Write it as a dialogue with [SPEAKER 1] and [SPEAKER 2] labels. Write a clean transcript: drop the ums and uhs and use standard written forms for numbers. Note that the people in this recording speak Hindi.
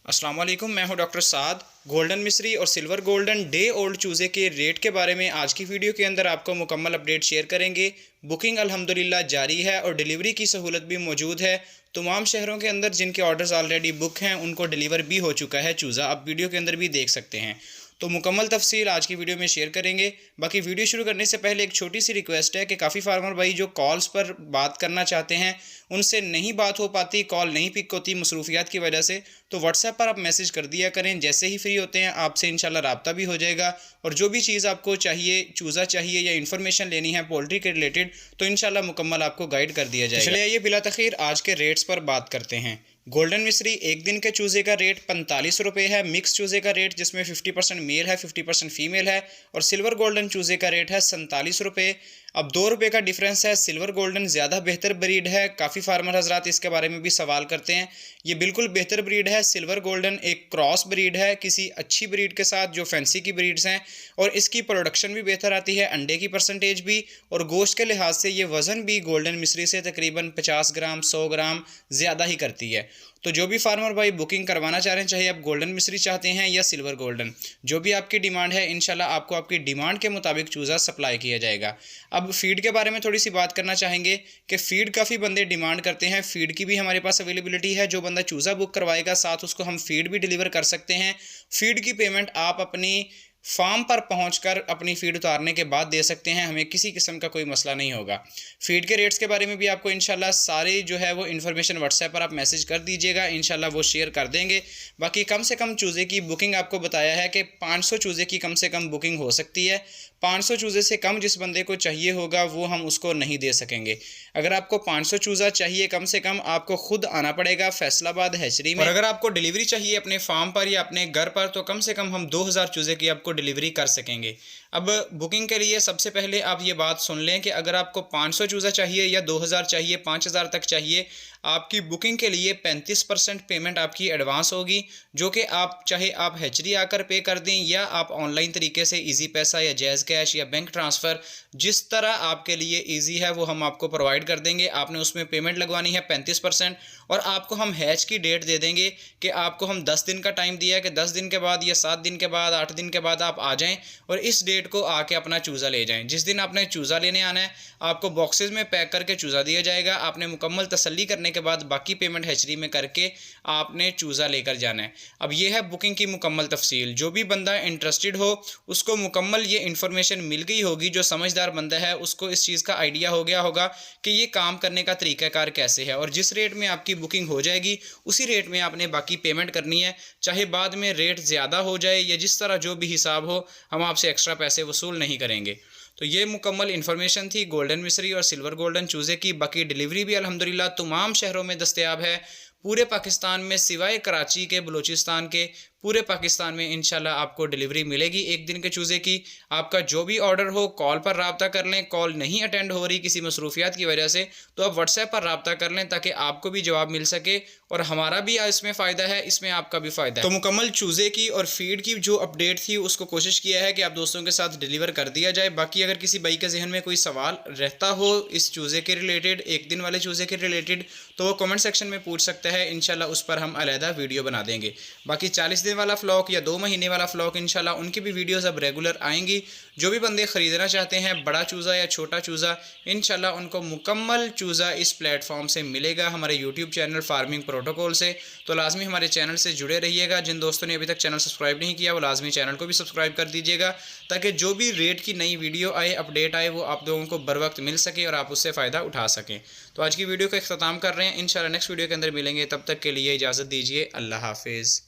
[SPEAKER 1] अस्सलाम वालेकुम, मैं हूं डॉक्टर साद। गोल्डन मिस्री और सिल्वर गोल्डन डे ओल्ड चूज़े के रेट के बारे में आज की वीडियो के अंदर आपको मुकम्मल अपडेट शेयर करेंगे। बुकिंग अल्हम्दुलिल्लाह जारी है और डिलीवरी की सहूलत भी मौजूद है। तमाम शहरों के अंदर जिनके ऑर्डर्स ऑलरेडी बुक हैं उनको डिलीवर भी हो चुका है चूज़ा, आप वीडियो के अंदर भी देख सकते हैं। तो मुकम्मल तफसील आज की वीडियो में शेयर करेंगे। बाकी वीडियो शुरू करने से पहले एक छोटी सी रिक्वेस्ट है कि काफ़ी फार्मर भाई जो कॉल्स पर बात करना चाहते हैं उनसे नहीं बात हो पाती, कॉल नहीं पिक होती मसरूफियात की वजह से, तो व्हाट्सएप पर आप मैसेज कर दिया करें। जैसे ही फ्री होते हैं आपसे इंशाल्लाह रब्ता भी हो जाएगा और जो भी चीज़ आपको चाहिए, चूज़ा चाहिए या इन्फॉर्मेशन लेनी है पोल्ट्री के रिलेटेड, तो इंशाल्लाह मुकम्मल आपको गाइड कर दिया जाएगा। चलिए आइए बिला तखीर आज के रेट्स पर बात करते हैं। गोल्डन मिस्री एक दिन के चूज़े का रेट 45 रुपये है। मिक्स चूज़े का रेट जिसमें 50% मेल है 50% फीमेल है, और सिल्वर गोल्डन चूज़े का रेट है 47 रुपये। अब 2 रुपये का डिफरेंस है। सिल्वर गोल्डन ज़्यादा बेहतर ब्रीड है। काफ़ी फार्मर हजरात इसके बारे में भी सवाल करते हैं। ये बिल्कुल बेहतर ब्रीड है। सिल्वर गोल्डन एक क्रॉस ब्रीड है किसी अच्छी ब्रीड के साथ जो फैंसी की ब्रीड्स हैं, और इसकी प्रोडक्शन भी बेहतर आती है, अंडे की परसेंटेज भी और गोश्त के लिहाज से ये वज़न भी गोल्डन मिस्री से तकरीबन 50 ग्राम 100 ग्राम ज़्यादा ही करती है। तो जो भी फार्मर भाई बुकिंग करवाना चाह रहे हैं, चाहे आप गोल्डन मिस्री चाहते हैं या सिल्वर गोल्डन, जो भी आपकी डिमांड है इंशाल्लाह आपको आपकी डिमांड के मुताबिक चूज़ा सप्लाई किया जाएगा। अब फीड के बारे में थोड़ी सी बात करना चाहेंगे कि फ़ीड काफ़ी बंदे डिमांड करते हैं। फ़ीड की भी हमारे पास अवेलेबिलिटी है। जो बंदा चूज़ा बुक करवाएगा साथ उसको हम फ़ीड भी डिलीवर कर सकते हैं। फ़ीड की पेमेंट आप अपनी फार्म पर पहुंचकर अपनी फ़ीड उतारने के बाद दे सकते हैं, हमें किसी किस्म का कोई मसला नहीं होगा। फ़ीड के रेट्स के बारे में भी आपको इंशाल्लाह सारी जो है वो इन्फॉर्मेशन व्हाट्सएप पर आप मैसेज कर दीजिएगा, इंशाल्लाह वो शेयर कर देंगे। बाकी कम से कम चूज़े की बुकिंग आपको बताया है कि 500 चूज़े की कम से कम बुकिंग हो सकती है। 500 चूज़े से कम जिस बंदे को चाहिए होगा वो हम उसको नहीं दे सकेंगे। अगर आपको 500 चूज़ा चाहिए कम से कम आपको खुद आना पड़ेगा फैसलाबाद हैचरी में, और अगर आपको डिलीवरी चाहिए अपने फार्म पर या अपने घर पर तो कम से कम हम 2000 चूज़े की आपको डिलीवरी कर सकेंगे। अब बुकिंग के लिए सबसे पहले आप ये बात सुन लें कि अगर आपको 500 चूज़ा चाहिए या 2000 चाहिए 5000 तक चाहिए, आपकी बुकिंग के लिए 35% पेमेंट आपकी एडवांस होगी, जो कि आप चाहे आप हैचरी आकर पे कर दें या आप ऑनलाइन तरीके से इजी पैसा या जैज़ कैश या बैंक ट्रांसफ़र, जिस तरह आपके लिए इजी है वो हम आपको प्रोवाइड कर देंगे। आपने उसमें पेमेंट लगवानी है 35%, और आपको हम हैच की डेट दे देंगे कि आपको हम 10 दिन का टाइम दिया है कि 10 दिन के बाद या 7 दिन के बाद 8 दिन के बाद आप आ जाएं और इस डेट को आके अपना चूज़ा ले जाएं। जिस दिन आपने चूज़ा लेने आना है आपको बॉक्सेस में पैक करके चूज़ा दिया जाएगा। आपने मुकम्मल तसल्ली करने के बाद बाकी पेमेंट हैचरी में करके आपने चूज़ा लेकर जाना है। अब ये है बुकिंग की मुकम्मल तफसील। जो भी बंदा इंटरेस्टेड हो उसको मुकम्मल ये इन्फॉर्मेशन मिल गई होगी। जो समझदार बंदा है उसको इस चीज़ का आइडिया हो गया होगा कि ये काम करने का तरीक़ाकार कैसे है, और जिस रेट में आपकी बुकिंग हो जाएगी उसी रेट में आपने बाकी पेमेंट करनी है। चाहे बाद में रेट ज़्यादा हो जाए या जिस तरह जो भी हिसाब हो, हम आपसे एक्स्ट्रा पैसे वसूल नहीं करेंगे। तो ये मुकम्मल इन्फॉर्मेशन थी गोल्डन मिस्री और सिल्वर गोल्डन चूज़े की। बाकी डिलीवरी भी अल्हम्दुलिल्लाह तमाम शहरों में दस्तयाब है, पूरे पाकिस्तान में सिवाय कराची के, बलूचिस्तान के, पूरे पाकिस्तान में इंशाल्लाह आपको डिलीवरी मिलेगी एक दिन के चूज़े की। आपका जो भी ऑर्डर हो कॉल पर रब्ता कर लें। कॉल नहीं अटेंड हो रही किसी मसरूफियात की वजह से तो आप व्हाट्सएप पर रब्ता कर लें ताकि आपको भी जवाब मिल सके, और हमारा भी इसमें फ़ायदा है, इसमें आपका भी फ़ायदा है। तो मुकम्मल चूज़े की और फीड की जो अपडेट थी उसको कोशिश किया है कि आप दोस्तों के साथ डिलीवर कर दिया जाए। बाकी अगर किसी भाई के जहन में कोई सवाल रहता हो इस चूज़े के रिलेटेड, एक दिन वाले चूज़े के रिलेटेड, तो वो कमेंट सेक्शन में पूछ सकता है। इंशाल्लाह उस पर हम अलहदा वीडियो बना देंगे। बाकी 40 दिन वाला फ्लॉक या 2 महीने वाला फ्लॉक इंशाल्लाह उनकी भी वीडियोस अब रेगुलर आएंगी। जो भी बंदे ख़रीदना चाहते हैं बड़ा चूज़ा या छोटा चूज़ा, इंशाल्लाह उनको मुकम्मल चूज़ा इस प्लेटफॉर्म से मिलेगा हमारे यूट्यूब चैनल फार्मिंग प्रोटोकॉल से। तो लाजमी हमारे चैनल से जुड़े रहिएगा। जिन दोस्तों ने अभी तक चैनल सब्सक्राइब नहीं किया वो लाजमी चैनल को भी सब्सक्राइब कर दीजिएगा ताकि जो भी रेट की नई वीडियो आए, अपडेट आए, वो आप लोगों को बर वक्त मिल सके और आप उससे फ़ायदा उठा सकें। तो आज की वीडियो का इख्तिताम कर रहे हैं। इंशाल्लाह नेक्स्ट वीडियो के अंदर मिलेंगे। तब तक के लिए इजाज़त दीजिए। अल्लाह हाफिज़।